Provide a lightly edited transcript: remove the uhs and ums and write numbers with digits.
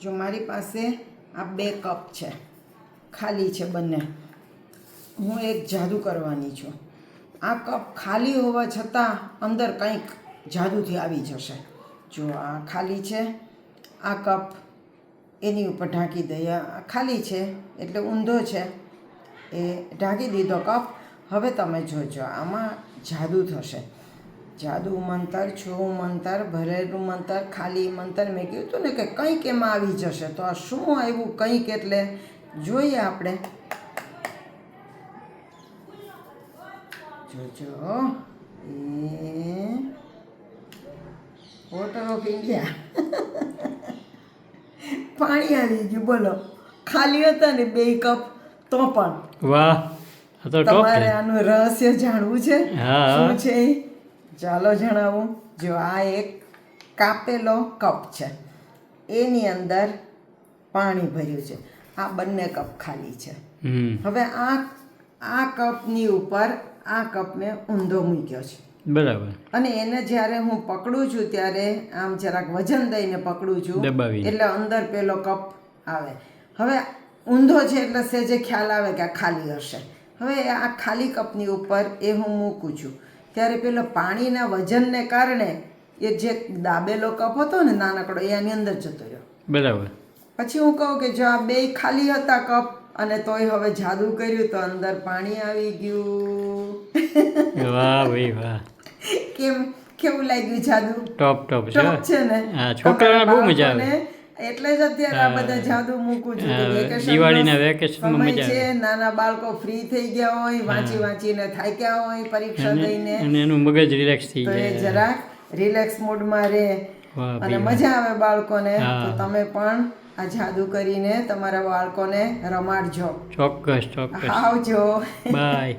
જો મારી પાસે આ 2 કપ છે, ખાલી છે બંને. હું એક જાદુ કરવાની છું. આ કપ ખાલી હોવા છતાં અંદર કંઈક જાદુથી આવી જશે. જો આ ખાલી છે, આ કપ એની ઉપર ઢાંકી દઈએ. આ ખાલી છે એટલે ઊંધો છે, એ ઢાંકી દીધો કપ. હવે તમે જોજો આમાં જાદુ થશે. જાદુ મંતર, છું મંતર, ભરેલું મંતર, ખાલી મંતર. મેં કીધું હતું ને કે કંઈક એમાં આવી જશે. તો આ શું આવ્યું કંઈક એટલે જોઈએ આપણે. જોજો એ વોટર ઓફ ઇન્ડિયા પાણી આવી ગયું. બોલો, ખાલી હતા ને 2 કપ તો પણ. વાહ, આ તો ટોપ તમારે છે. આનું રહસ્ય જાણવું છે હા. શું છે ઈ? ચાલો જણાવું. જો આ એક કાપેલો કપ છે, એની અંદર પાણી ભર્યું છે. આ બંને કપ ખાલી છે. હવે આ કપની ઉપર આ કપ મેં ઊંધો મૂક્યો છે, બરાબર. અને એને જ્યારે હું પકડું છું ત્યારે આમ જરાક વજન દઈને પકડું છું, દબાવીને. એટલે અંદર પેલો કપ આવે. હવે ઊંધો છે એટલે સહેજે ખ્યાલ આવે કે આ ખાલી હશે. હવે આ ખાલી કપની ઉપર એ હું મૂકું છું ત્યારે પેલો પાણીના વજનને કારણે એ જે દાબેલો કપ હતો ને નાનકડો, એ આની અંદર જતો રહ્યો. બરાબર. પછી હું કહું કે જો આ 2 ખાલી હતા કપ, અને તોય હવે જાદુ કર્યું તો અંદર પાણી આવી ગયું. વાહ ભાઈ વાહ, કેવું લાગ્યું જાદુ? ટોપ ટોપ છે. ટોપ છે ને? હા, છોકરાઓને બહુ મજા આવે. બાળકોને એટલે જ અત્યારે આ બધા જાદુ મૂકું છું. હા, વેકેશનનો દિવાળીના વેકેશનમાં સમય મજા છે, આવે. નાના બાળકો ફ્રી થઈ ગયા હોય, વાંચીને થાક્યા હોય પરીક્ષા દઈને, અને એનું મગજ રિલેક્સ થઈ તો એ જાય. જરાક રિલેક્સ મૂડમાં રહે વાહ અને ભાઈ વાહ. મજા આવે બાળકોને. હા. તો તમે પણ આ જાદુ કરીને તમારા બાળકોને રમાડજો. ચોક્કસ ચોક્કસ. આવજો. બાય.